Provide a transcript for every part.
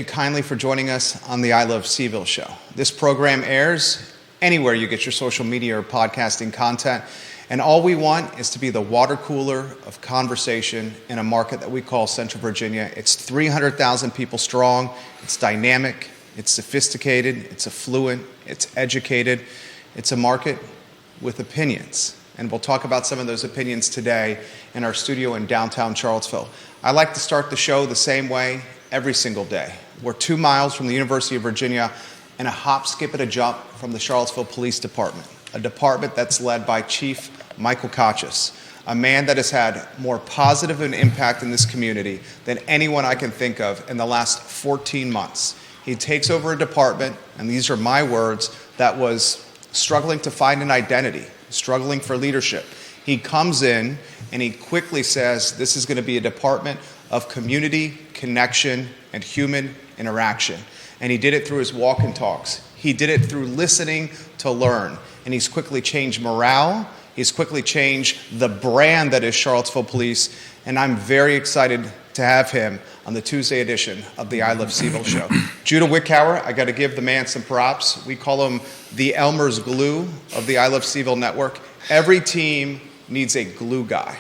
you kindly for joining us on the I Love CVille Show. This program airs anywhere you get your social media or podcasting content, and all we want is to be the water cooler of conversation in a market that we call Central Virginia. It's 300,000 people strong, it's dynamic, it's sophisticated, it's affluent, it's educated. It's a market with opinions, and we'll talk about some of those opinions today in our studio in downtown Charlottesville. I like to start the show the same way every single day. We're 2 miles from the University of Virginia and a hop, skip, and a jump from the Charlottesville Police Department, a department that's led by Chief Michael Kochis, a man that has had more positive an impact in this community than anyone I can think of in the last 14 months. He takes over a department, and these are my words, that was struggling to find an identity, struggling for leadership. He comes in and he quickly says this is going to be a department of community, connection, and human interaction. And he did it through his walk and talks. He did it through listening to learn. And he's quickly changed morale. He's quickly changed the brand that is Charlottesville Police. And I'm very excited to have him on the Tuesday edition of the I Love CVille Show. Judah Wickower, I got to give the man some props. We call him the Elmer's glue of the I Love CVille Network. Every team needs a glue guy,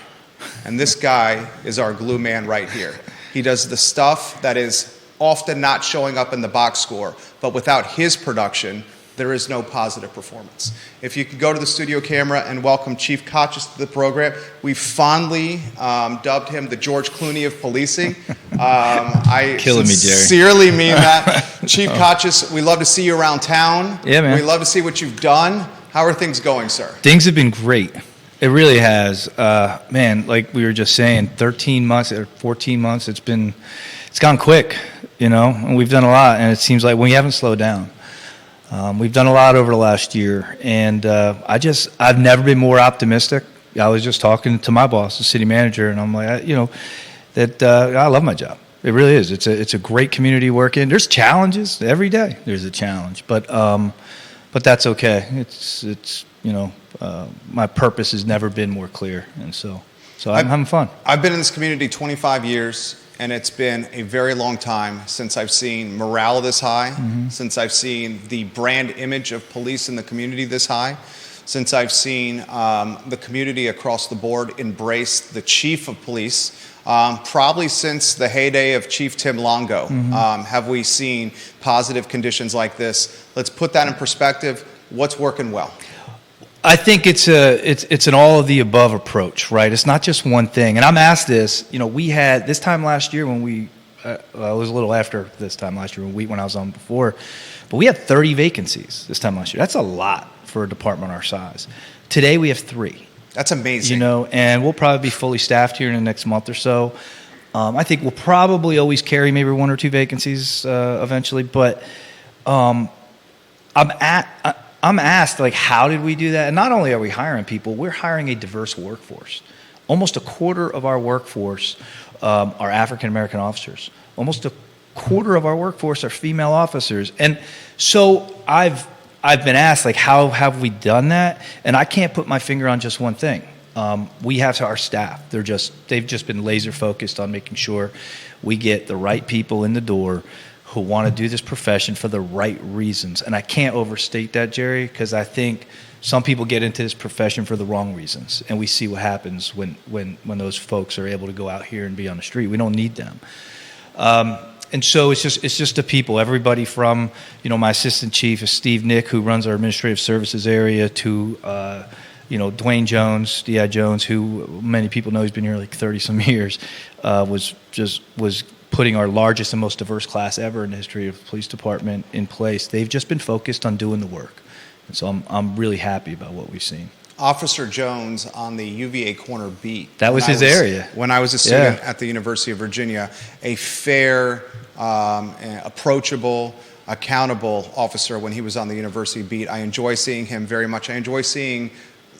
and this guy is our glue man right here. He does the stuff that is often not showing up in the box score, but without his production, there is no positive performance. If you could go to the studio camera and welcome Chief Kochis to the program. We fondly dubbed him the George Clooney of policing. I sincerely mean that. Chief Kochis, we love to see you around town. Yeah, man. We love to see what you've done. How are things going, sir? Things have been great. It really has. Man, like we were just saying, 13 months or 14 months, it's gone quick, and we've done a lot, and it seems like we haven't slowed down. We've done a lot over the last year, and I've never been more optimistic. I was just talking to my boss, the city manager, and I'm like, I love my job. It really is. It's a great community work in. There's challenges every day. There's a challenge, but that's okay. It's my purpose has never been more clear, and so I'm having fun. I've been in this community 25 years. And it's been a very long time since I've seen morale this high, since I've seen the brand image of police in the community this high, since I've seen the community across the board embrace the chief of police, probably since the heyday of Chief Tim Longo. Have we seen positive conditions like this? Let's put that in perspective. What's working well? I think it's an all of the above approach, right? It's not just one thing. And I'm asked this, we had this time last year when it was a little after this time last year when I was on before, but we had 30 vacancies this time last year. That's a lot for a department our size. Today we have 3. That's amazing. And we'll probably be fully staffed here in the next month or so. I think we'll probably always carry maybe 1 or 2 vacancies eventually, but I'm asked, how did we do that? And not only are we hiring people, we're hiring a diverse workforce. Almost a quarter of our workforce are African-American officers. Almost a quarter of our workforce are female officers. And so I've been asked, how have we done that? And I can't put my finger on just one thing. We have our staff. They've just been laser focused on making sure we get the right people in the door who want to do this profession for the right reasons. And I can't overstate that, Jerry, because I think some people get into this profession for the wrong reasons. And we see what happens when those folks are able to go out here and be on the street. We don't need them. And so it's just the people, everybody from, my assistant chief is Steve Nick, who runs our administrative services area, to, Dwayne Jones, D.I. Jones, who many people know, he's been here like 30 some years, was putting our largest and most diverse class ever in the history of the police department in place. They've just been focused on doing the work. And so I'm really happy about what we've seen. Officer Jones on the UVA corner beat. That was his area. When I was a student at the University of Virginia, a fair, approachable, accountable officer when he was on the university beat. I enjoy seeing him very much. I enjoy seeing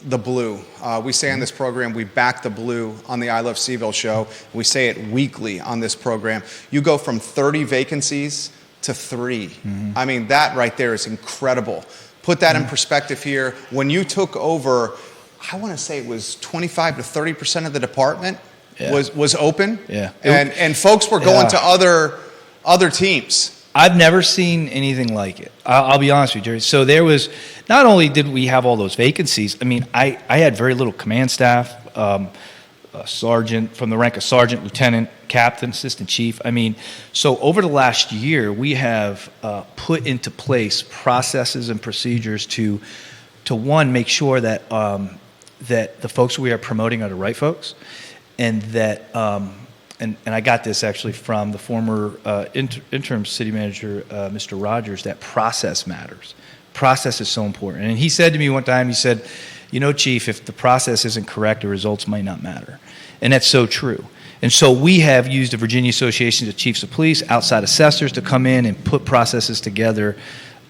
the blue. We say on this program, we back the blue on the I Love CVille Show. We say it weekly on this program. You go from 30 vacancies to 3. I mean, that right there is incredible. Put that in perspective here. When you took over, I want to say it was 25 to 30% of the department was open. Yeah. And folks were going to other other teams. I've never seen anything like it. I'll be honest with you, Jerry. So there was, not only did we have all those vacancies, I mean, I had very little command staff, a sergeant, from the rank of sergeant, lieutenant, captain, assistant chief. I mean, so over the last year, we have put into place processes and procedures to one, make sure that that the folks we are promoting are the right folks, and that and I got this actually from the former interim city manager, Mr. Rogers, that process matters. Process is so important. And he said to me one time, he said, you know, Chief, if the process isn't correct, the results might not matter. And that's so true. And so we have used the Virginia Association of Chiefs of Police, outside assessors, to come in and put processes together,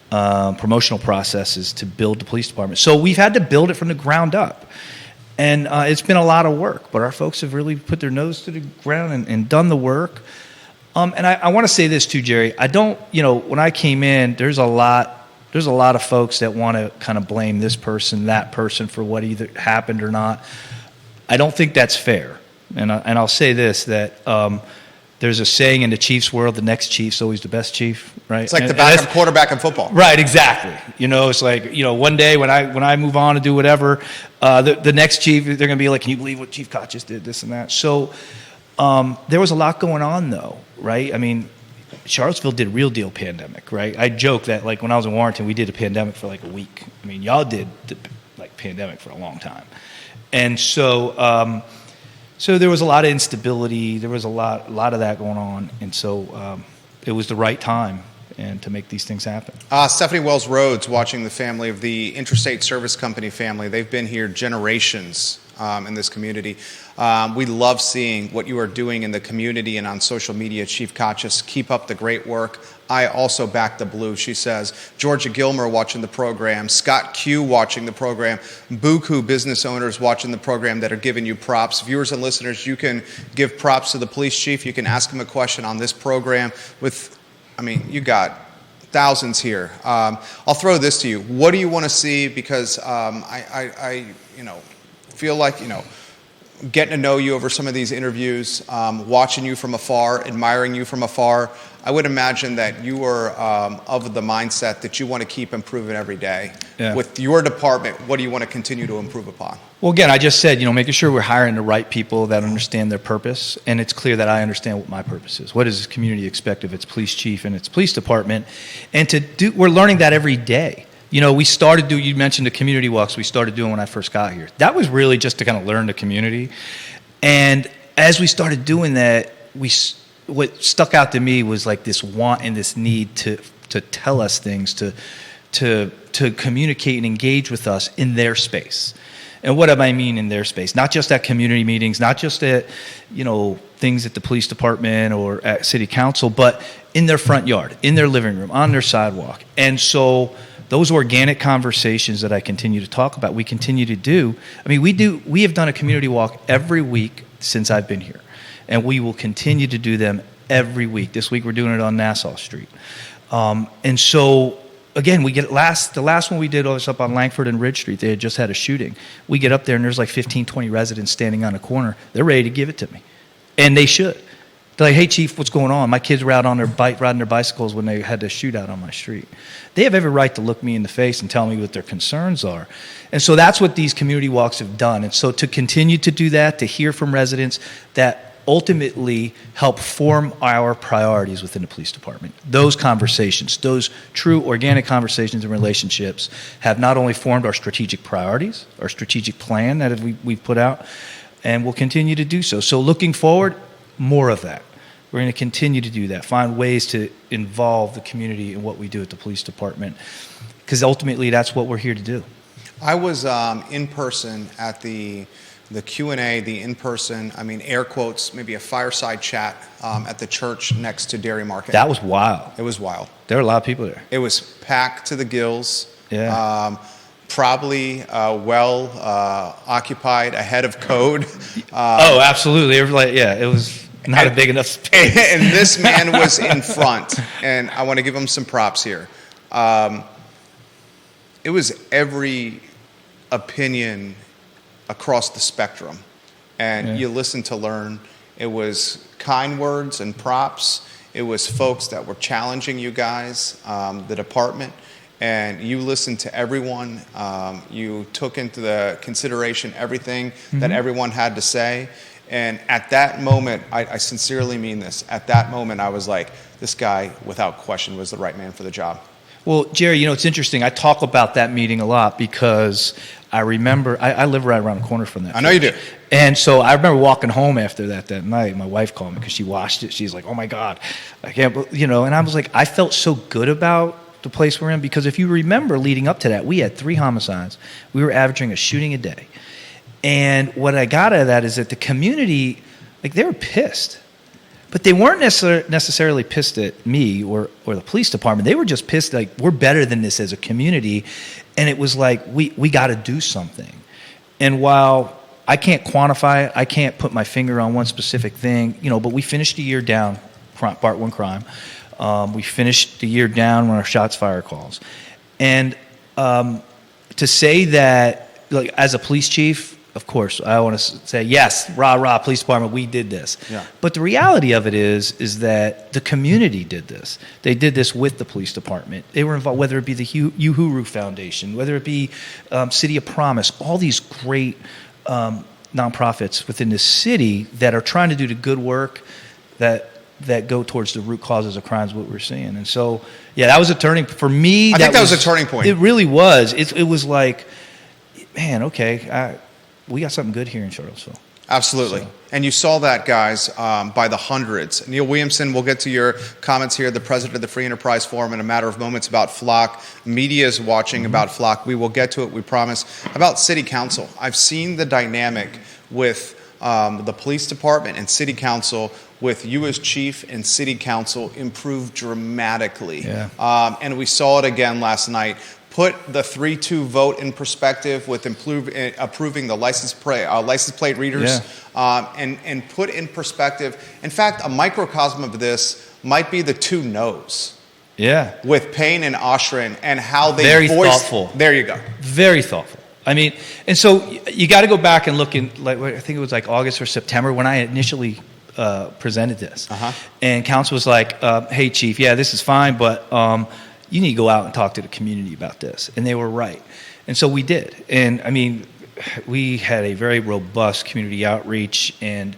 promotional processes to build the police department. So we've had to build it from the ground up. And it's been a lot of work, but our folks have really put their nose to the ground and done the work. And I want to say this too, Jerry. I don't, you know, when I came in, there's a lot of folks that want to kind of blame this person, that person for what either happened or not. I don't think that's fair. And I'll say this, that there's a saying in the Chiefs world, the next Chief's always the best Chief, right? It's like the backup quarterback in football. Right, exactly. You know, it's like, you know, one day when I move on to do whatever, the next Chief, they're going to be like, can you believe what Chief Kochis did, this and that? So there was a lot going on, though, right? I mean, Charlottesville did real deal pandemic, right? I joke that, like, when I was in Warrenton, we did a pandemic for like a week. I mean, y'all did the, like, pandemic for a long time. And so so there was a lot of instability. There was a lot of that going on. And so it was the right time and to make these things happen. Stephanie Wells Rhodes, watching the family of the Interstate Service Company family. They've been here generations in this community. We love seeing what you are doing in the community and on social media. Chief Kochis, keep up the great work. I also back the blue, she says. Georgia Gilmer watching the program. Scott Q watching the program. Buku business owners watching the program that are giving you props. Viewers and listeners, you can give props to the police chief. You can ask him a question on this program with, I mean, you got thousands here. I'll throw this to you. What do you want to see? Because I you know, feel like, you know, getting to know you over some of these interviews, watching you from afar, admiring you from afar, I would imagine that you are of the mindset that you want to keep improving every day. Yeah. With your department, what do you want to continue to improve upon? Well, again, I just said, you know, making sure we're hiring the right people that understand their purpose, and it's clear that I understand what my purpose is. What does this community expect of its police chief and its police department? And we're learning that every day. You know, you mentioned the community walks we started doing when I first got here. That was really just to kind of learn the community. And as we started doing that, what stuck out to me was like this want and this need to tell us things, to communicate and engage with us in their space. And what do I mean in their space? Not just at community meetings, not just at, you know, things at the police department or at city council, but in their front yard, in their living room, on their sidewalk. And so those organic conversations that I continue to talk about, we continue to do. I mean, we have done a community walk every week since I've been here, and we will continue to do them every week. This week we're doing it on Nassau Street. And so, again, the last one we did was up on Langford and Ridge Street. They had just had a shooting. We get up there and there's like 15, 20 residents standing on a corner. They're ready to give it to me, and they should. They're like, hey, Chief, what's going on? My kids were out on their riding their bicycles when they had the shootout on my street. They have every right to look me in the face and tell me what their concerns are. And so that's what these community walks have done. And so to continue to do that, to hear from residents that ultimately help form our priorities within the police department. Those conversations, those true organic conversations and relationships have not only formed our strategic priorities, our strategic plan that we've put out, and will continue to do so. So looking forward, more of that. We're going to continue to do that, find ways to involve the community in what we do at the police department, because ultimately that's what we're here to do. I was in person at the Q&A, the in-person, I mean, air quotes, maybe a fireside chat at the church next to Dairy Market. That was wild. It was wild. There were a lot of people there. It was packed to the gills. Yeah. Probably occupied ahead of code. Oh, absolutely. It was not a big enough space. And this man was in front, and I want to give him some props here. It was every opinion across the spectrum, and you listen to learn. It was kind words and props. It was folks that were challenging you guys, the department, and you listened to everyone. You took into the consideration everything that everyone had to say. And at that moment, I sincerely mean this, at that moment I was like, this guy, without question, was the right man for the job. Well, Jerry, you know, it's interesting. I talk about that meeting a lot because I remember, I live right around the corner from that. I know you do. And so I remember walking home after that night. My wife called me because she watched it. She's like, oh my God, I can't, you know, and I was like, I felt so good about the place we're in because if you remember leading up to that, we had 3 homicides. We were averaging a shooting a day. And what I got out of that is that the community, like, they were pissed. But they weren't necessarily pissed at me or the police department. They were just pissed, like, we're better than this as a community. And it was like, we got to do something. And while I can't quantify it, I can't put my finger on one specific thing, you know, but we finished the year down, Part 1 crime. We finished the year down on our shots fired calls. And to say that, like, as a police chief, of course, I want to say, yes, rah, police department, we did this. Yeah. But the reality of it is that the community did this. They did this with the police department. They were involved, whether it be the Uhuru Foundation, whether it be City of Promise, all these great nonprofits within the city that are trying to do the good work that go towards the root causes of crimes, what we're seeing. And so, yeah, that was a turning for me. I think that was a turning point. It really was. It was like, man, okay, we got something good here in Charlottesville. Absolutely. So. And you saw that, guys, by the hundreds. Neil Williamson, we'll get to your comments here, the president of the Free Enterprise Forum, in a matter of moments about Flock. Media is watching about Flock. We will get to it, we promise. About City Council. I've seen the dynamic with the police department and City Council with you as chief and City Council improve dramatically. Yeah. And we saw it again last night. Put the 3-2 vote in perspective with approving the license plate readers, and put in perspective. In fact, a microcosm of this might be the 2 no's. Yeah. With Payne and Oshrin and how they very voiced. Thoughtful. There you go. Very thoughtful. I mean, and so you got to go back and look in, like, I think it was like August or September when I initially presented this. And council was like, hey, chief, yeah, this is fine, but you need to go out and talk to the community about this. And they were right. And so we did. And I mean, we had a very robust community outreach and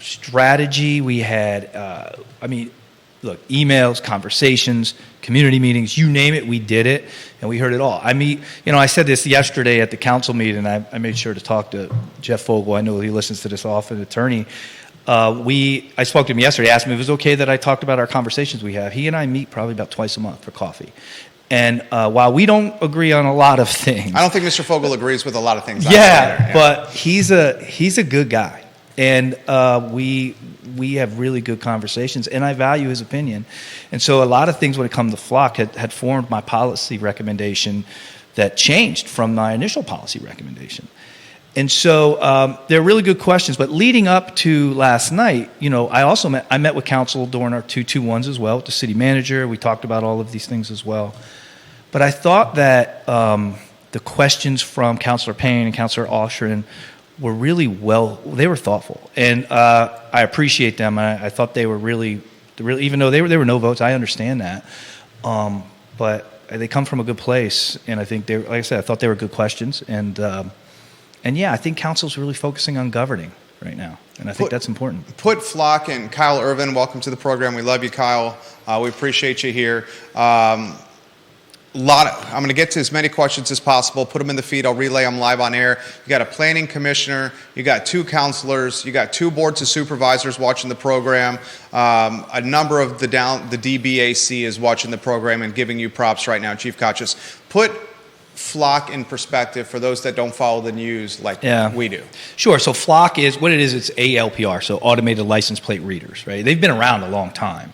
strategy. We had, look, emails, conversations, community meetings, you name it, we did it, and we heard it all. I said this yesterday at the council meeting, I made sure to talk to Jeff Fogel. I know he listens to this often, attorney. I spoke to him yesterday, asked him if it was okay that I talked about our conversations we have. He and I meet probably about twice a month for coffee. And while we don't agree on a lot of things. I don't think Mr. Fogel agrees with a lot of things. Yeah, but he's a good guy. And we have really good conversations, and I value his opinion. And so a lot of things when it comes to Flock had formed my policy recommendation that changed from my initial policy recommendation. And so they're really good questions. But leading up to last night, I met with council during our 2-2-1s as well, with the city manager. We talked about all of these things as well. But I thought that the questions from Councilor Payne and Councilor Oshrin were really they were thoughtful. And I appreciate them. I thought they were really, even though there were no votes, I understand that. But they come from a good place. And I think like I said, I thought they were good questions. And yeah, I think council's really focusing on governing right now, and I think that's important. Put Flock and Kyle Irvin, welcome to the program. We love you, Kyle. We appreciate you here. I'm going to get to as many questions as possible. Put them in the feed. I'll relay them live on air. You got a planning commissioner. You got 2 counselors. You got 2 boards of supervisors watching the program. A number of the DBAC is watching the program and giving you props right now, Chief Kochis. Put Flock in perspective for those that don't follow the news like we do. Sure. So Flock is what it is. It's ALPR, so automated license plate readers. Right? They've been around a long time,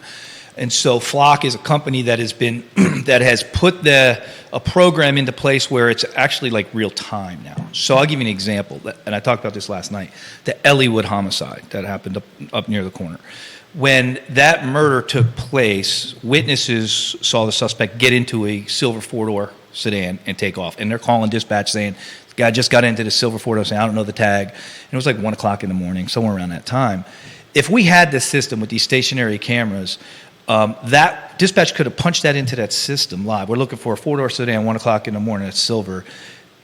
and so Flock is a company that has been that has put a program into place where it's actually like real time now. So I'll give you an example, and I talked about this last night. The Elliewood homicide that happened up near the corner. When that murder took place, witnesses saw the suspect get into a silver 4-door sedan and take off. And they're calling dispatch saying, the guy just got into the silver 4-door saying, I don't know the tag. And it was like 1 o'clock in the morning, somewhere around that time. if we had this system with these stationary cameras, that dispatch could have punched that into that system live. We're looking for a 4-door sedan, 1 o'clock in the morning, it's silver.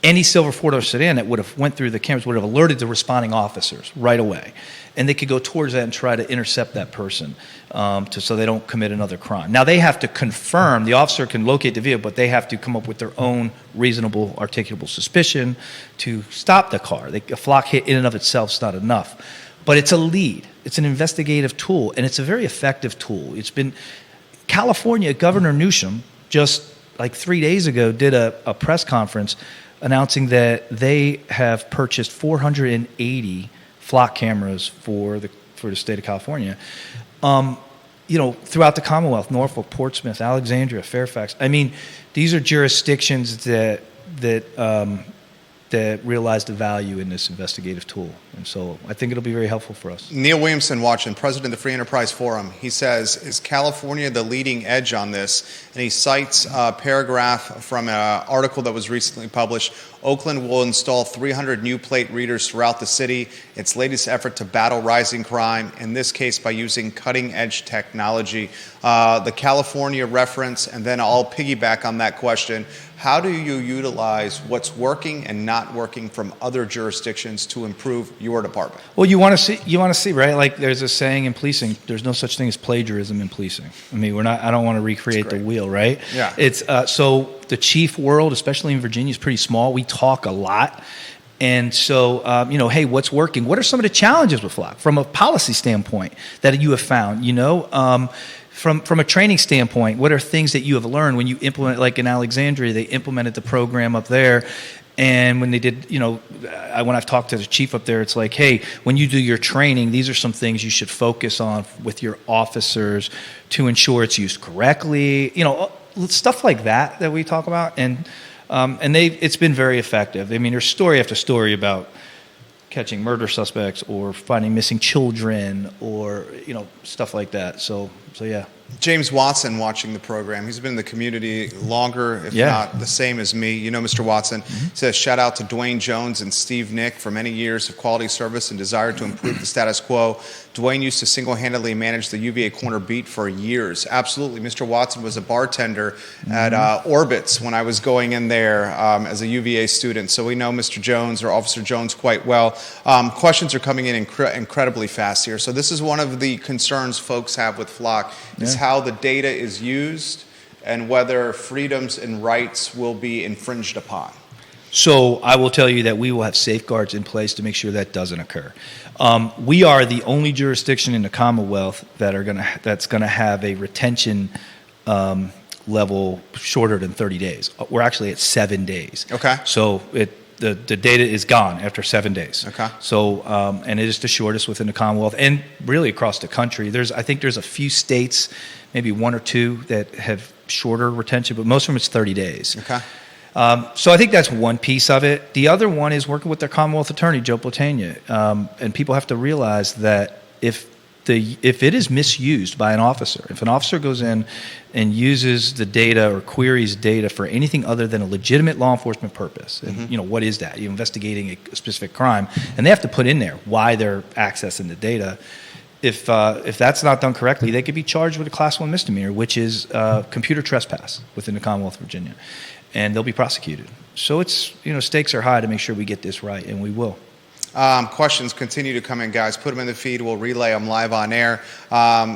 Any silver 4-door sedan that would have went through the cameras would have alerted the responding officers right away. And they could go towards that and try to intercept that person so they don't commit another crime. Now, they have to confirm, the officer can locate the vehicle, but they have to come up with their own reasonable, articulable suspicion to stop the car. A flock hit in and of itself is not enough. But it's a lead. It's an investigative tool, and it's a very effective tool. It's been California, Governor Newsom, just like 3 days ago, did a press conference announcing that they have purchased 480 flock cameras for the state of California. Throughout the Commonwealth, Norfolk, Portsmouth, Alexandria, Fairfax. I mean, these are jurisdictions that realize the value in this investigative tool. And so I think it'll be very helpful for us. Neil Williamson watching, president of the Free Enterprise Forum. He says, is California the leading edge on this? And he cites a paragraph from an article that was recently published. Oakland will install 300 new plate readers throughout the city. Its latest effort to battle rising crime, in this case by using cutting-edge technology. The California reference, and then I'll piggyback on that question. How do you utilize what's working and not working from other jurisdictions to improve your department? Well, you want to see, right? Like there's a saying in policing, there's no such thing as plagiarism in policing. I mean, I don't want to recreate the wheel, right? Yeah. It's so the chief world, especially in Virginia, is pretty small. We talk a lot. And so, hey, what's working? What are some of the challenges with flock from a policy standpoint that you have found? From a training standpoint, what are things that you have learned when you implement, like in Alexandria, they implemented the program up there. And when they did, when I've talked to the chief up there, it's like, hey, when you do your training, these are some things you should focus on with your officers to ensure it's used correctly. Stuff like that we talk about. And it's been very effective. I mean, there's story after story about catching murder suspects or finding missing children or, stuff like that. So yeah. James Watson watching the program. He's been in the community longer, if not the same as me. Mr. Watson says, shout out to Dwayne Jones and Steve Nick for many years of quality service and desire to improve the status quo. Dwayne used to single-handedly manage the UVA corner beat for years. Absolutely. Mr. Watson was a bartender at Orbitz when I was going in there as a UVA student. So we know Mr. Jones or Officer Jones quite well. Questions are coming in incredibly fast here. So this is one of the concerns folks have with Flock is how the data is used and whether freedoms and rights will be infringed upon. So I will tell you that we will have safeguards in place to make sure that doesn't occur. We are the only jurisdiction in the Commonwealth that's going to have a retention level shorter than 30 days. We're actually at 7 days. Okay. So the data is gone after 7 days. Okay. So and it is the shortest within the Commonwealth and really across the country. I think there's a few states, maybe 1 or 2, that have shorter retention, but most of them it's 30 days. Okay. So I think that's one piece of it. The other one is working with their Commonwealth attorney, Joe Platania. And people have to realize that if it is misused by an officer, if an officer goes in and uses the data or queries data for anything other than a legitimate law enforcement purpose, and what is that? You're investigating a specific crime, and they have to put in there why they're accessing the data. If that's not done correctly, they could be charged with a Class 1 misdemeanor, which is computer trespass within the Commonwealth of Virginia, and they'll be prosecuted. So it's stakes are high to make sure we get this right, and we will. Questions continue to come in, guys. Put them in the feed. We'll relay them live on air.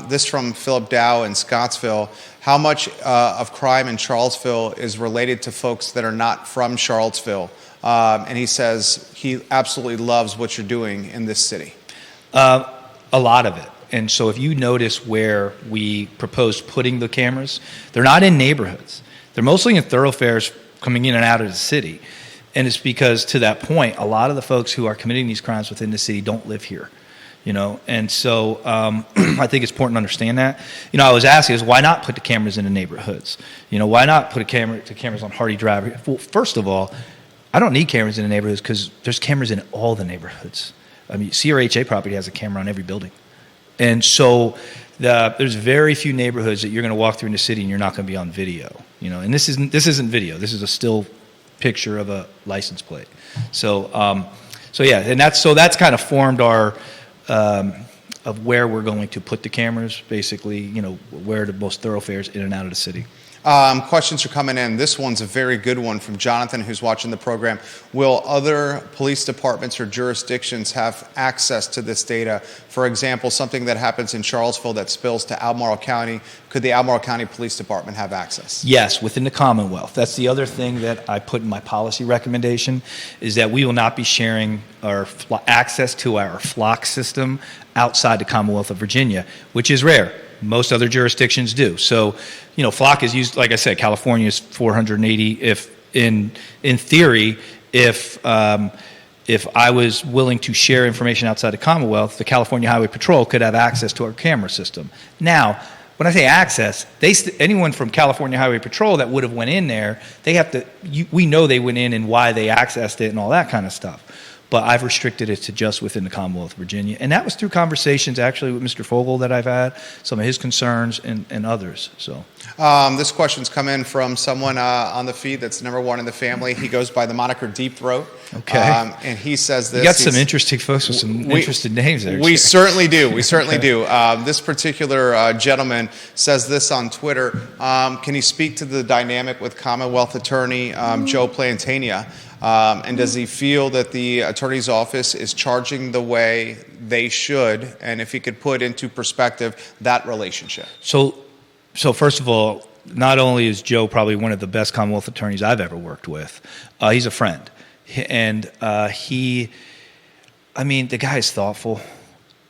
This from Philip Dow in Scottsville. How much of crime in Charlottesville is related to folks that are not from Charlottesville? And he says he absolutely loves what you're doing in this city. A lot of it. And so if you notice where we proposed putting the cameras, they're not in neighborhoods. They're mostly in thoroughfares coming in and out of the city. And it's because, to that point, a lot of the folks who are committing these crimes within the city don't live here, And so I think it's important to understand that. I was asking, why not put the cameras in the neighborhoods? Why not put cameras on Hardy Drive? Well, first of all, I don't need cameras in the neighborhoods because there's cameras in all the neighborhoods. I mean, CRHA property has a camera on every building. And so there's very few neighborhoods that you're going to walk through in the city and you're not going to be on video. And this isn't video. This is a still picture of a license plate. So yeah, and that's kind of formed our of where we're going to put the cameras, basically, where are the most thoroughfares in and out of the city. Questions are coming in. This one's a very good one from Jonathan, who's watching the program. Will other police departments or jurisdictions have access to this data? For example, something that happens in Charlottesville that spills to Albemarle County, could the Albemarle County Police Department have access? Yes, within the Commonwealth. That's the other thing that I put in my policy recommendation, is that we will not be sharing our access to our flock system outside the Commonwealth of Virginia, which is rare. Most other jurisdictions do. So, flock is used, like I said, California is 480. If in theory, if I was willing to share information outside the Commonwealth, the California Highway Patrol could have access to our camera system. Now, when I say access, anyone from California Highway Patrol that would have went in there, we know they went in and why they accessed it and all that kind of stuff. But I've restricted it to just within the Commonwealth of Virginia. And that was through conversations actually with Mr. Fogel that I've had, some of his concerns and others. So, this question's come in from someone on the feed that's number one in the family. He goes by the moniker Deep Throat. Okay. And he says this. You got some interesting folks with some interesting names there. We certainly do. We certainly do. This particular gentleman says this on Twitter. Can he speak to the dynamic with Commonwealth Attorney Joe Plantania? And does he feel that the attorney's office is charging the way they should? And if he could put into perspective that relationship. So first of all, not only is Joe probably one of the best Commonwealth attorneys I've ever worked with, he's a friend. And the guy is thoughtful,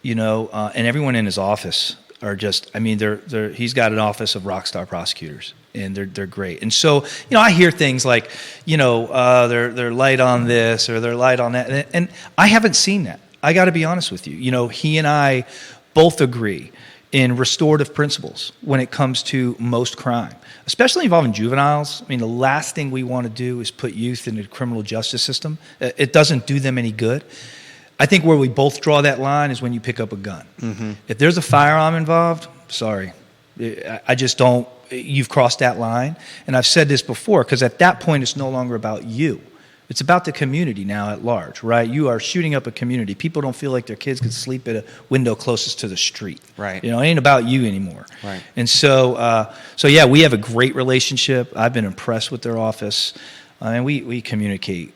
and everyone in his office are just, he's got an office of rock star prosecutors. And they're great. And so, I hear things like, they're light on this or they're light on that. And I haven't seen that. I got to be honest with you. He and I both agree in restorative principles when it comes to most crime, especially involving juveniles. The last thing we want to do is put youth in the criminal justice system. It doesn't do them any good. I think where we both draw that line is when you pick up a gun. Mm-hmm. If there's a firearm involved, sorry. I just don't. You've crossed that line. And I've said this before, because at that point it's no longer about you. It's about the community now at large, right? You are shooting up a community. People don't feel like their kids could sleep at a window closest to the street. Right. It ain't about you anymore. Right. And so yeah, we have a great relationship. I've been impressed with their office. And we communicate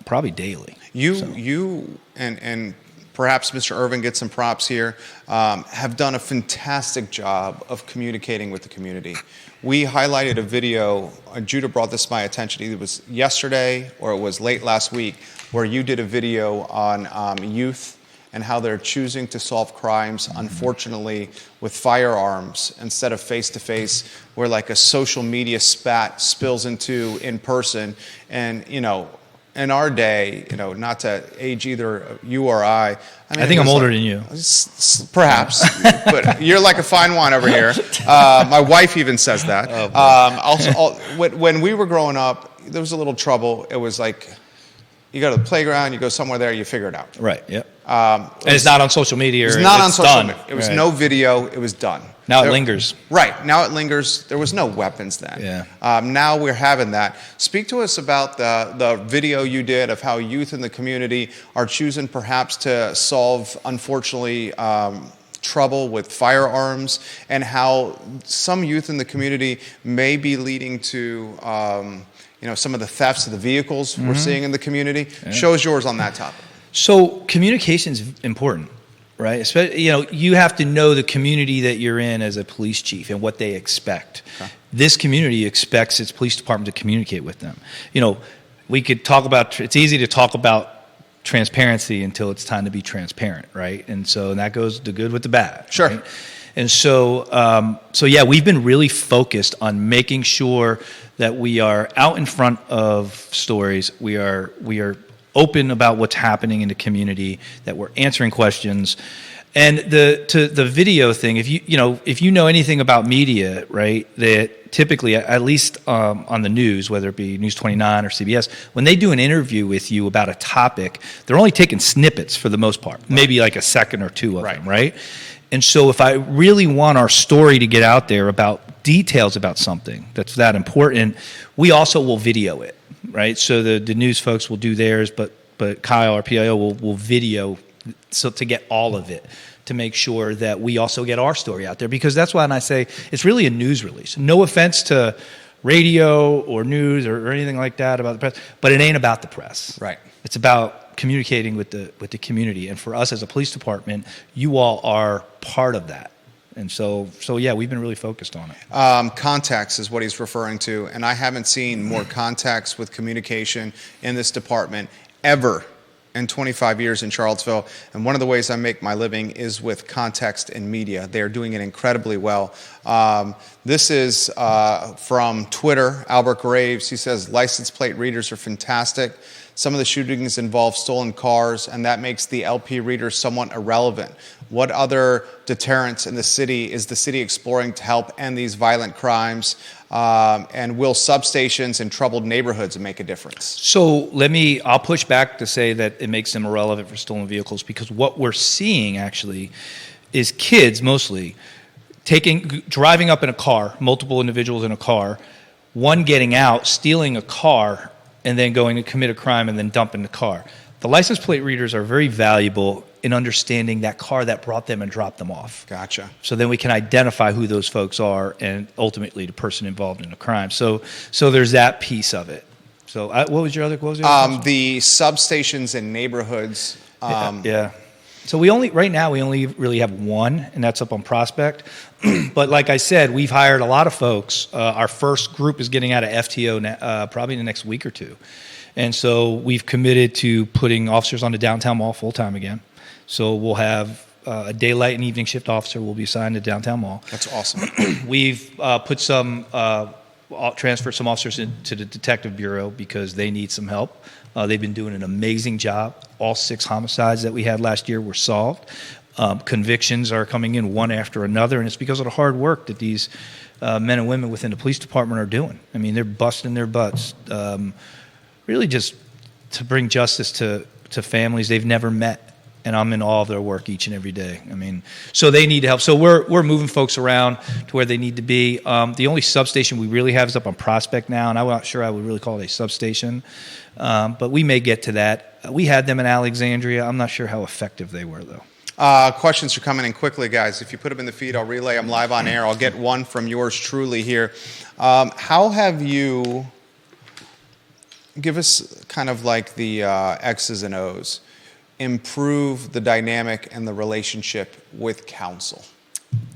probably daily. You and perhaps Mr. Irvin gets some props here, have done a fantastic job of communicating with the community. We highlighted a video, Judah brought this to my attention, either it was yesterday or it was late last week, where you did a video on youth and how they're choosing to solve crimes, unfortunately, with firearms instead of face-to-face, where like a social media spat spills into in person. And, in our day, not to age either you or I think I'm older than you. Perhaps, but you're like a fine wine over here. My wife even says that. Also, when we were growing up, there was a little trouble. It was like, you go to the playground, you go somewhere there, you figure it out. Right, yep. And it's not on social media. It's not on social media. It was no video. It was done. Now it lingers. Right. Now it lingers. There was no weapons then. Yeah. Now we're having that. Speak to us about the video you did of how youth in the community are choosing perhaps to solve, unfortunately, trouble with firearms, and how some youth in the community may be leading to some of the thefts of the vehicles we're seeing in the community. Yeah. Show us yours on that topic. So communication is important, right? Especially, you have to know the community that you're in as a police chief and what they expect. Okay. This community expects its police department to communicate with them. We could talk about, it's easy to talk about transparency until it's time to be transparent, right? And that goes the good with the bad. Sure. Right? And so yeah, we've been really focused on making sure that we are out in front of stories. We are open about what's happening in the community, that we're answering questions. And the video thing, if you know anything about media, right, that typically, at least on the news, whether it be News 29 or CBS, when they do an interview with you about a topic, they're only taking snippets for the most part, maybe like a second or two of them, right? And so if I really want our story to get out there about details about something that's that important, we also will video it, right? So the news folks will do theirs, but Kyle, our PIO, will video so to get all of it to make sure that we also get our story out there, because that's why I say it's really a news release. No offense to radio or news or anything like that about the press, but it ain't about the press. Right. It's about communicating with the community. And for us as a police department, you all are part of that. And so yeah, we've been really focused on it. Contacts is what he's referring to, and I haven't seen more contacts with communication in this department ever in 25 years in Charlottesville. And one of the ways I make my living is with context in media. They're doing it incredibly well. This is from Twitter, Albert Graves. He says, license plate readers are fantastic. Some of the shootings involve stolen cars, and that makes the LP reader somewhat irrelevant. What other deterrents in the city is the city exploring to help end these violent crimes? And will substations in troubled neighborhoods make a difference? So I'll push back to say that it makes them irrelevant for stolen vehicles, because what we're seeing actually is kids mostly driving up in a car, multiple individuals in a car, one getting out, stealing a car, and then going to commit a crime and then dumping the car. The license plate readers are very valuable in understanding that car that brought them and dropped them off. Gotcha. So then we can identify who those folks are and ultimately the person involved in the crime. So there's that piece of it. So what was your other question? The substations in neighborhoods. Yeah. So right now we only really have one, and that's up on Prospect. But like I said, we've hired a lot of folks. Our first group is getting out of FTO probably in the next week or two. And so we've committed to putting officers on the downtown mall full-time again. So we'll have a daylight and evening shift officer will be assigned to downtown mall. That's awesome. We've transferred some officers into the detective bureau because they need some help. They've been doing an amazing job. All 6 homicides that we had last year were solved. Convictions are coming in one after another, and it's because of the hard work that these men and women within the police department are doing. I mean, they're busting their butts, really just to bring justice to families they've never met. And I'm in awe of their work each and every day. I mean, so they need help. So we're moving folks around to where they need to be. The only substation we really have is up on Prospect now, and I'm not sure I would really call it a substation, but we may get to that. We had them in Alexandria. I'm not sure how effective they were, though. Questions are coming in quickly, guys. If you put them in the feed, I'll relay them live on air. I'll get one from yours truly here. How have you, give us kind of like the X's and O's, improve the dynamic and the relationship with council?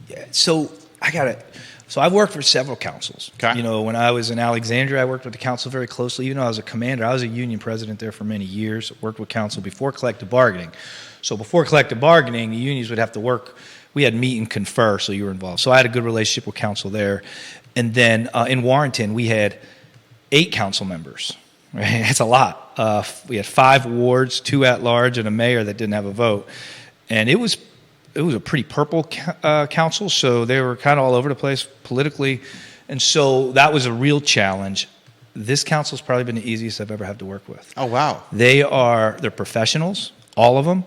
Yeah, so I've worked for several councils. Okay. You know, when I was in Alexandria, I worked with the council very closely. Even though I was a commander, I was a union president there for many years. Worked with council before collective bargaining. So before collective bargaining, the unions would have to work. We had meet and confer, so you were involved. So I had a good relationship with council there. And then in Warrenton, we had 8 council members. Right? That's a lot. We had 5 wards, 2 at large, and a mayor that didn't have a vote. And it was a pretty purple council, so they were kind of all over the place politically. And so that was a real challenge. This council's probably been the easiest I've ever had to work with. Oh, wow. They're professionals, all of them.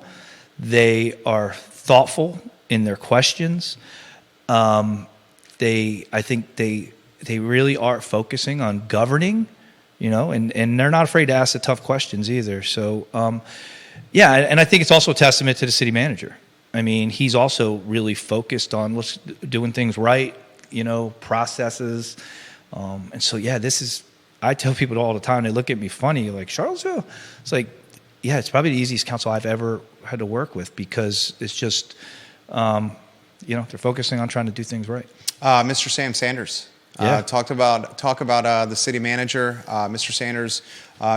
They are thoughtful in their questions. I think they really are focusing on governing. You know, and they're not afraid to ask the tough questions either. So, yeah, and I think it's also a testament to the city manager. I mean, he's also really focused on doing things right, you know, processes. And so, yeah, I tell people all the time, they look at me funny, like, Charlottesville? It's like, yeah, it's probably the easiest council I've ever had to work with, because it's just, they're focusing on trying to do things right. Mr. Sam Sanders. Yeah. Talk about the city manager, Mr. Sanders.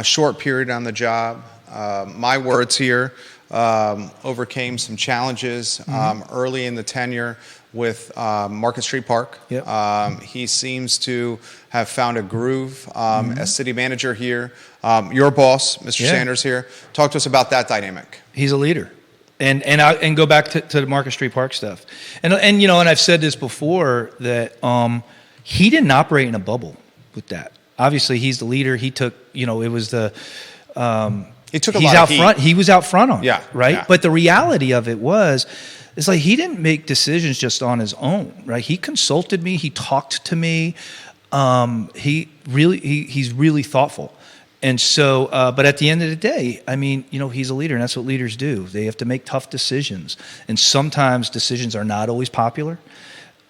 Short period on the job. My words here, overcame some challenges early in the tenure with Market Street Park. Yep. He seems to have found a groove as city manager here. Your boss, Mr. Sanders here. Talk to us about that dynamic. He's a leader. And go back to the Market Street Park stuff. And I've said this before that he didn't operate in a bubble with that. Obviously, he's the leader. He took, it was the he took a he's lot out of heat. front. He was out front on Yeah, it, right? yeah. But the reality of it it's like he didn't make decisions just on his own, right? He consulted me. He talked to me. He's really thoughtful. And so, but at the end of the day, I mean, he's a leader, and that's what leaders do. They have to make tough decisions, and sometimes decisions are not always popular.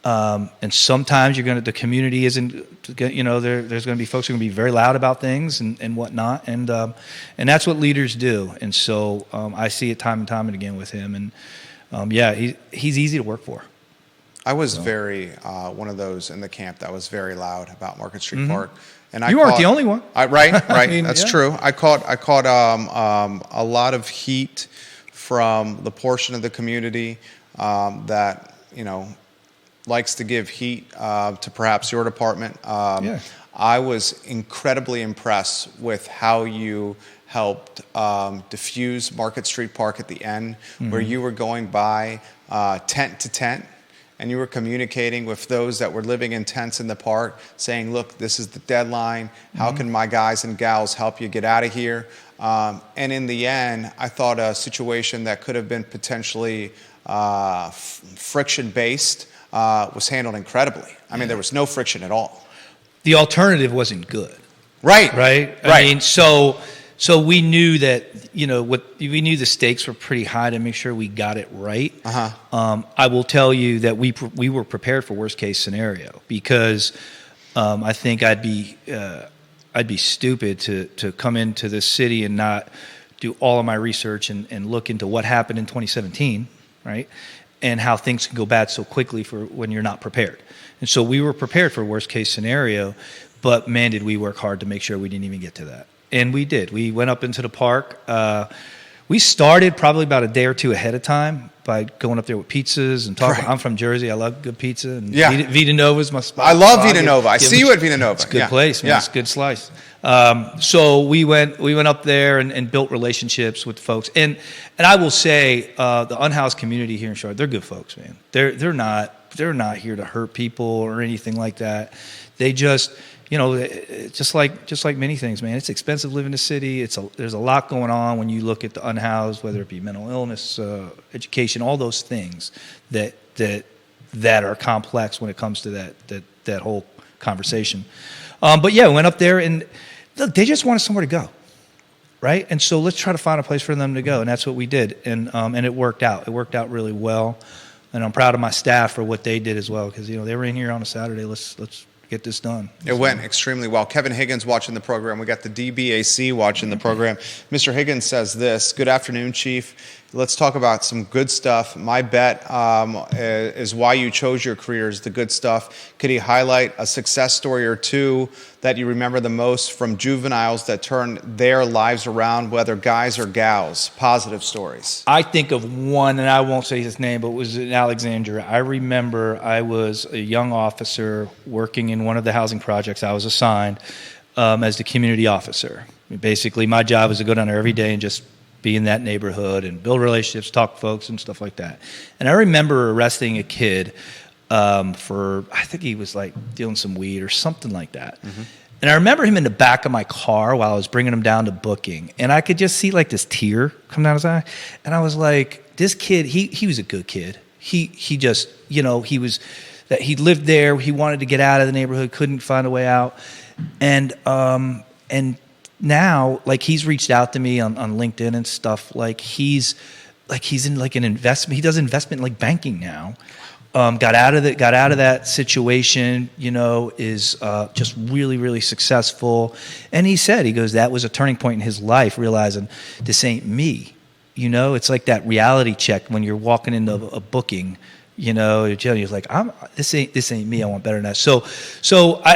And sometimes the community isn't, there's going to be folks who are going to be very loud about things and whatnot, and that's what leaders do. And so I see it time and time and again with him, and he's easy to work for. I was very one of those in the camp that was very loud about Market Street Park. And you weren't the only one. Right. I mean, that's true. I caught a lot of heat from the portion of the community that likes to give heat to perhaps your department. I was incredibly impressed with how you helped diffuse Market Street Park at the end, where you were going by tent to tent, and you were communicating with those that were living in tents in the park, saying, look, this is the deadline. How can my guys and gals help you get out of here? And in the end, I thought a situation that could have been potentially friction-based was handled incredibly. I mean, there was no friction at all. The alternative wasn't good. Right. I mean, so we knew that, we knew the stakes were pretty high to make sure we got it right. I will tell you that we were prepared for worst case scenario, because I think I'd be stupid to come into this city and not do all of my research and look into what happened in 2017, right? And how things can go bad so quickly for when you're not prepared. And so we were prepared for worst case scenario, but man, did we work hard to make sure we didn't even get to that. And we did. We went up into the park. We started probably about a day or two ahead of time by going up there with pizzas and talking. Right. I'm from Jersey. I love good pizza. And Vita Nova's my spot. I love Vita Nova. I see you at Vita Nova. It's a good place, man. It's a good slice. So we went up there and built relationships with folks. And I will say the unhoused community here in Charlotte, they're good folks, man. They're not here to hurt people or anything like that. They just just like many things, man. It's expensive living in the city. There's a lot going on when you look at the unhoused, whether it be mental illness, education, all those things that are complex when it comes to that whole conversation. But we went up there, and look, they just wanted somewhere to go, right? And so let's try to find a place for them to go, and that's what we did, and it worked out. It worked out really well, and I'm proud of my staff for what they did as well, because they were in here on a Saturday. Let's get this done. It went extremely well. Kevin Higgins watching the program. We got the DBAC watching the program. Mr. Higgins says this: good afternoon, Chief. Let's talk about some good stuff. My bet is why you chose your career is the good stuff. Could he highlight a success story or two that you remember the most from juveniles that turned their lives around, whether guys or gals? Positive stories. I think of one, and I won't say his name, but it was in Alexandria. I remember I was a young officer working in one of the housing projects I was assigned as the community officer. Basically, my job was to go down there every day and just be in that neighborhood and build relationships, talk to folks and stuff like that. And I remember arresting a kid for, I think he was like dealing some weed or something like that. And I remember him in the back of my car while I was bringing him down to booking. And I could just see like this tear come down his eye. And I was like, this kid, he was a good kid. He just, he lived there. He wanted to get out of the neighborhood, couldn't find a way out. And now, like, he's reached out to me on LinkedIn and stuff. Like he's in like an investment. He does investment like banking now. Got out of that situation. Is just really, really successful. And he goes, that was a turning point in his life, realizing this ain't me. It's like that reality check when you're walking into a booking. You're like, this ain't me. I want better than that. So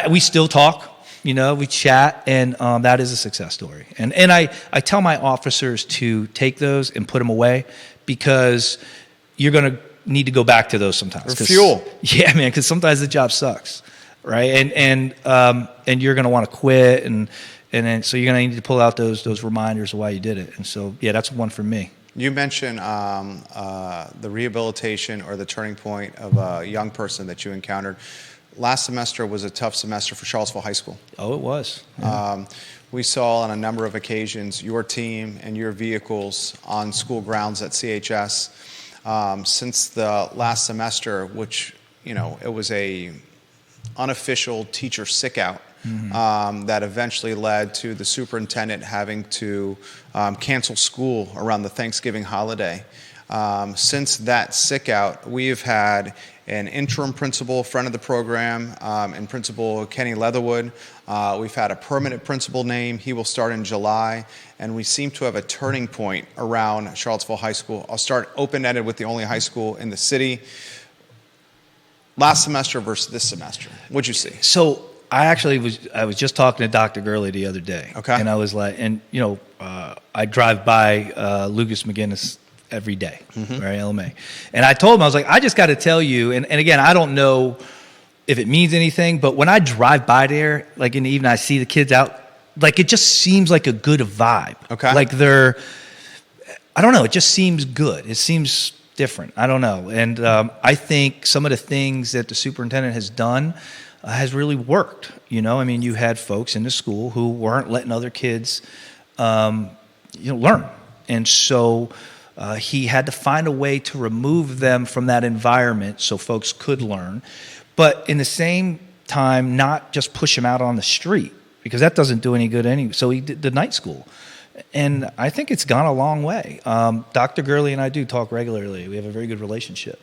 we still talk. We chat, and that is a success story. And I tell my officers to take those and put them away, because you're going to need to go back to those sometimes. For fuel. Yeah, man, because sometimes the job sucks, right? And you're going to want to quit, and then so you're going to need to pull out those reminders of why you did it. And so, yeah, that's one for me. You mentioned the rehabilitation or the turning point of a young person that you encountered. Last semester was a tough semester for Charlottesville High School. Oh, it was. Yeah. We saw on a number of occasions your team and your vehicles on school grounds at CHS. Since the last semester, which, it was a unofficial teacher sick out that eventually led to the superintendent having to cancel school around the Thanksgiving holiday. Since that sick out, we've had an interim principal, friend of the program, and Principal Kenny Leatherwood. We've had a permanent principal name. He will start in July. And we seem to have a turning point around Charlottesville High School. I'll start open-ended with the only high school in the city. Last semester versus this semester, what'd you see? So I was just talking to Dr. Gurley the other day. Okay. And I was like, I drive by Lucas McGinnis every day, right, LMA. And I told him, I was like, I just got to tell you, and again, I don't know if it means anything, but when I drive by there, like in the evening, I see the kids out, like it just seems like a good vibe. Okay. Like I don't know, it just seems good. It seems different. I don't know. And I think some of the things that the superintendent has done has really worked. You know, I mean, you had folks in the school who weren't letting other kids, learn. And so he had to find a way to remove them from that environment so folks could learn. But in the same time, not just push them out on the street, because that doesn't do any good anyway. So he did the night school. And I think it's gone a long way. Dr. Gurley and I do talk regularly. We have a very good relationship.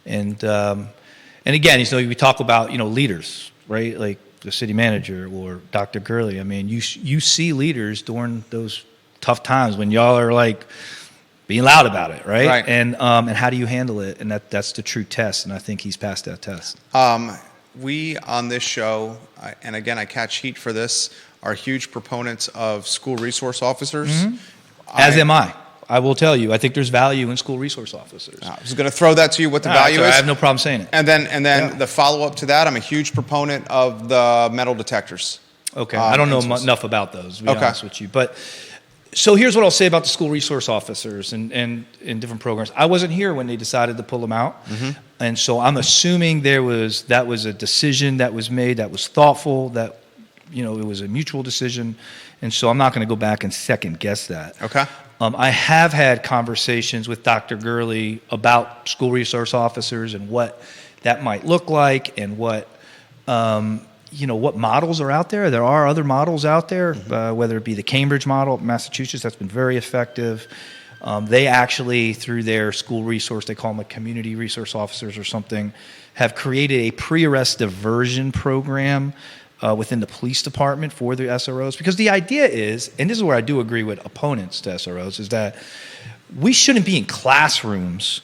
And again, we talk about, leaders, right? Like the city manager or Dr. Gurley. I mean, you see leaders during those tough times when y'all are like being loud about it, right? Right. And how do you handle it? And that's the true test. And I think he's passed that test. We on this show, and again, I catch heat for this, are huge proponents of school resource officers. As am I. I will tell you, I think there's value in school resource officers. I was going to throw that to you, what the value is. I have no problem saying it. And then the follow-up to that, I'm a huge proponent of the metal detectors. Okay, I don't know enough about those, to be honest with you. But so here's what I'll say about the school resource officers and in different programs. I wasn't here when they decided to pull them out. And so I'm assuming that was a decision that was made that was thoughtful, that it was a mutual decision. And so I'm not going to go back and second guess that. Okay. I have had conversations with Dr. Gurley about school resource officers and what that might look like and what models are out there. There are other models out there, whether it be the Cambridge model, Massachusetts, that's been very effective. They actually, through their school resource, they call them community resource officers or something, have created a pre-arrest diversion program within the police department for the SROs. Because the idea is, and this is where I do agree with opponents to SROs, is that we shouldn't be in classrooms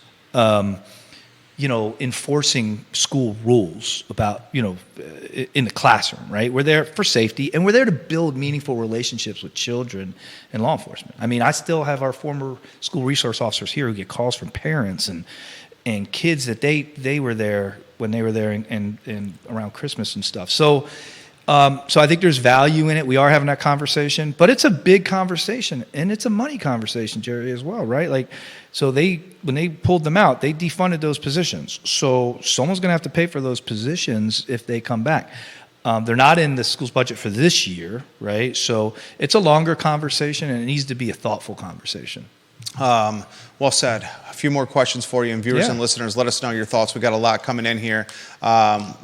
enforcing school rules about, in the classroom, right? We're there for safety, and we're there to build meaningful relationships with children and law enforcement. I mean, I still have our former school resource officers here who get calls from parents and kids that they were there when they were there and around Christmas and stuff. So I think there's value in it. We are having that conversation, but it's a big conversation, and it's a money conversation, Jerry, as well, right? Like, so when they pulled them out, they defunded those positions. So someone's going to have to pay for those positions if they come back. They're not in the school's budget for this year, right? So it's a longer conversation, and it needs to be a thoughtful conversation. Well said. A few more questions for you, and viewers and listeners, let us know your thoughts. We've got a lot coming in here.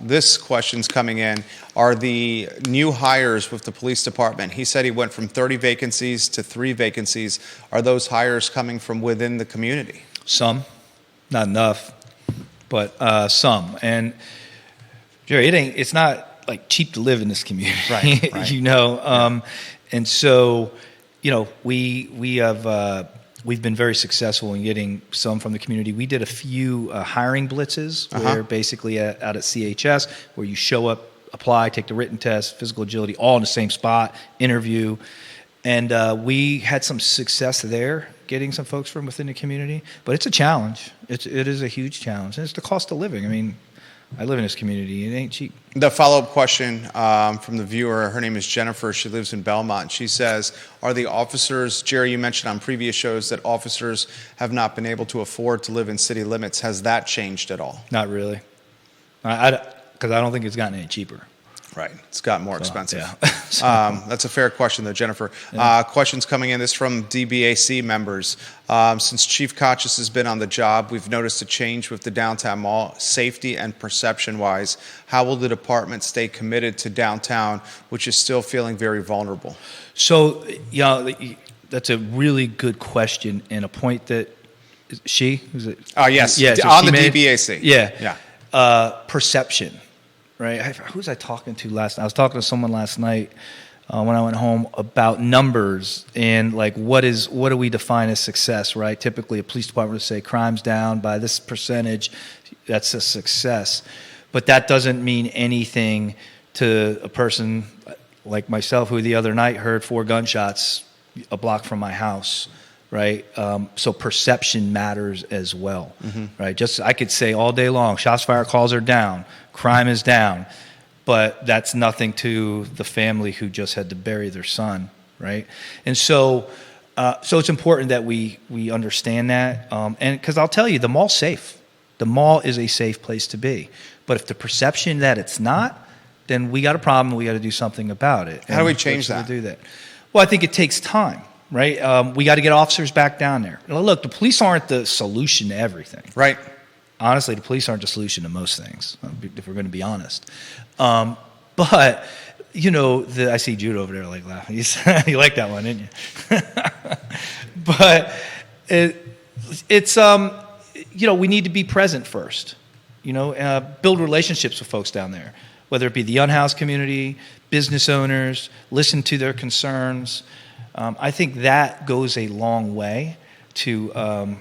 This question's coming in. Are the new hires with the police department? He said he went from 30 vacancies to 3 vacancies. Are those hires coming from within the community? Some, not enough, but some. And Jerry, it's not like cheap to live in this community, right. And so, we have. We've been very successful in getting some from the community. We did a few hiring blitzes where basically out at CHS, where you show up, apply, take the written test, physical agility, all in the same spot, interview. And we had some success there, getting some folks from within the community. But it's a challenge. It is a huge challenge. And it's the cost of living. I mean, I live in this community. It ain't cheap. The follow-up question from the viewer, her name is Jennifer. She lives in Belmont. She says, are the officers, Jerry, you mentioned on previous shows that officers have not been able to afford to live in city limits. Has that changed at all? Not really. Because I don't think it's gotten any cheaper. Right. It's gotten more expensive. Yeah. That's a fair question, though, Jennifer. Questions coming in. This from DBAC members. Since Chief Kochis has been on the job, we've noticed a change with the downtown mall, safety and perception-wise. How will the department stay committed to downtown, which is still feeling very vulnerable? So, that's a really good question and a point that is it? Yes. Yeah, so on the made, DBAC. Yeah. Perception. Right? Who was I talking to last night? I was talking to someone last night when I went home about numbers and like what do we define as success, right? Typically, a police department would say crime's down by this percentage. That's a success. But that doesn't mean anything to a person like myself who the other night heard 4 gunshots a block from my house. Right, so perception matters as well, right? Just I could say all day long, shots fired calls are down, crime is down, but that's nothing to the family who just had to bury their son, right? And so it's important that we understand that, and because I'll tell you, the mall's safe. The mall is a safe place to be, but if the perception that it's not, then we got a problem. And we got to do something about it. How do we change that? Do that? Well, I think it takes time. Right, we got to get officers back down there. Look, the police aren't the solution to everything. Right. Honestly, the police aren't the solution to most things, if we're going to be honest. But I see Jude over there like laughing. You like that one, didn't you? But it's we need to be present first. Build relationships with folks down there, whether it be the unhoused community, business owners. Listen to their concerns. I think that goes a long way to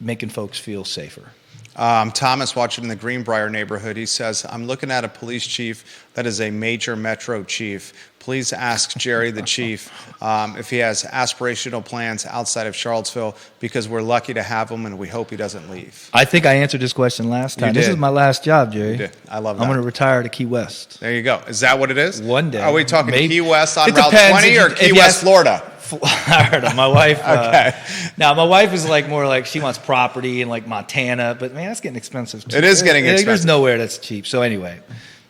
making folks feel safer. Thomas, watching in the Greenbrier neighborhood, he says, I'm looking at a police chief that is a major metro chief. Please ask Jerry, the chief, if he has aspirational plans outside of Charlottesville, because we're lucky to have him and we hope he doesn't leave. I think I answered this question last time. You did. This is my last job, Jerry. You did. I love that. I'm going to retire to Key West. There you go. Is that what it is? One day. Are we talking maybe. Key West on It Route depends 20 or Key West, Florida? Florida. My wife. Okay. Now, my wife is more like she wants property in Montana, but man, that's getting expensive too. It is getting expensive. There's nowhere that's cheap. So anyway,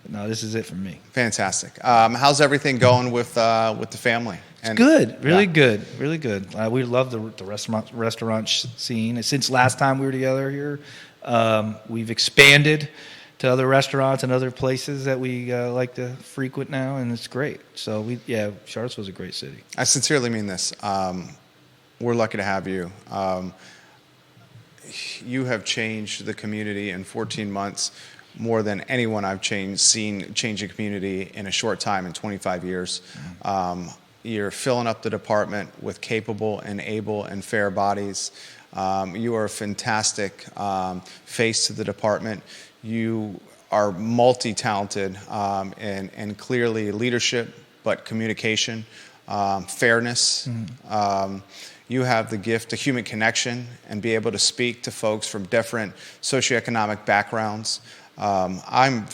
no, this is it for me. Fantastic. How's everything going with the family? It's good. Really good. Really good. We love the restaurant scene. Since last time we were together here, we've expanded to other restaurants and other places that we like to frequent now, and it's great. So Charlottesville's a great city. I sincerely mean this. We're lucky to have you. You have changed the community in 14 months more than anyone I've seen change a community in a short time in 25 years. You're filling up the department with capable and able and fair bodies. You are a fantastic face to the department. You are multi-talented and clearly leadership, but communication, fairness. You have the gift of human connection and be able to speak to folks from different socioeconomic backgrounds. I'm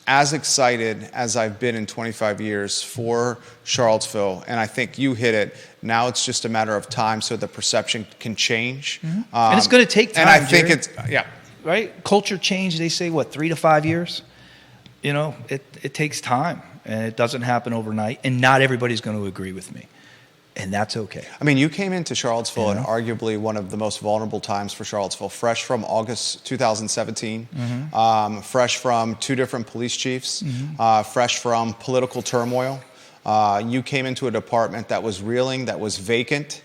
as excited as I've been in 25 years for Charlottesville, and I think you hit it. Now it's just a matter of time so the perception can change. And it's going to take time, And I think Jerry. Right? Culture change, they say, 3 to 5 years? It takes time, and it doesn't happen overnight, and not everybody's going to agree with me. And that's okay. I mean, you came into Charlottesville in arguably one of the most vulnerable times for Charlottesville, fresh from August 2017, fresh from 2 different police chiefs, fresh from political turmoil. You came into a department that was reeling, that was vacant,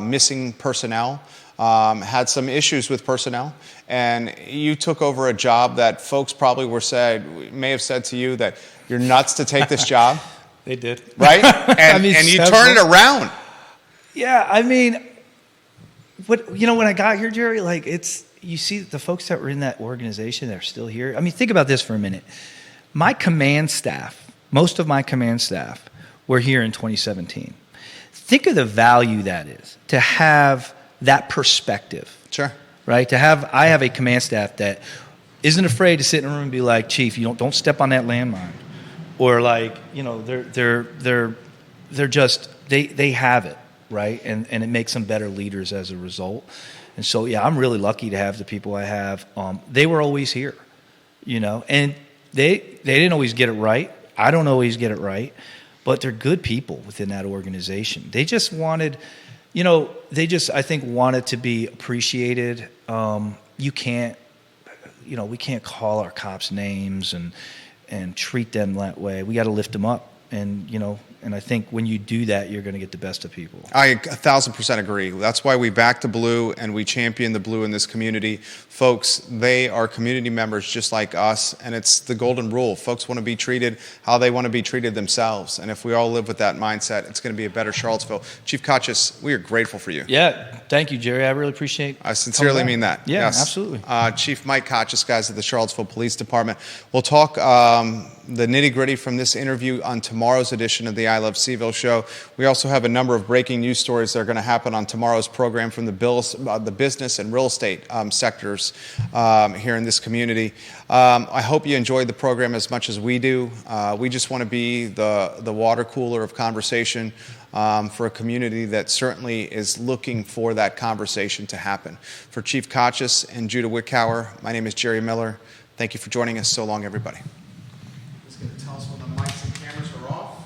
missing personnel, had some issues with personnel, and you took over a job that folks probably may have said to you that you're nuts to take this job. They did. Right? And you turn it around. Yeah, I mean, when I got here, Jerry, you see the folks that were in that organization that are still here. I mean, think about this for a minute. My command staff, most of my command staff were here in 2017. Think of the value that is to have that perspective. Sure. Right? I have a command staff that isn't afraid to sit in a room and be like, Chief, don't step on that landmine. Or they're just they have it, right, and it makes them better leaders as a result. And so I'm really lucky to have the people I have. They were always here, and they didn't always get it right. I don't always get it right, but they're good people within that organization. They just wanted, I think wanted to be appreciated. We can't call our cops names and treat them that way. We got to lift them up, and I think when you do that, you're going to get the best of people. I 1,000% agree. That's why we back the blue and we champion the blue in this community. Folks, they are community members just like us, and it's the golden rule. Folks want to be treated how they want to be treated themselves, and if we all live with that mindset, it's going to be a better Charlottesville. Chief Kochis, we are grateful for you. Yeah, thank you, Jerry. I really appreciate it. I sincerely mean that. Yeah, yes. Absolutely. Chief Mike Kochis, guys, at the Charlottesville Police Department. We'll talk the nitty-gritty from this interview on tomorrow's edition of the I Love CVille Show. We also have a number of breaking news stories that are going to happen on tomorrow's program from the business and real estate sectors here in this community. I hope you enjoyed the program as much as we do. We just want to be the water cooler of conversation for a community that certainly is looking for that conversation to happen. For Chief Kochis and Judah Wickhauer, my name is Jerry Miller. Thank you for joining us. So long, everybody. He's going to tell us when the mics and cameras are off.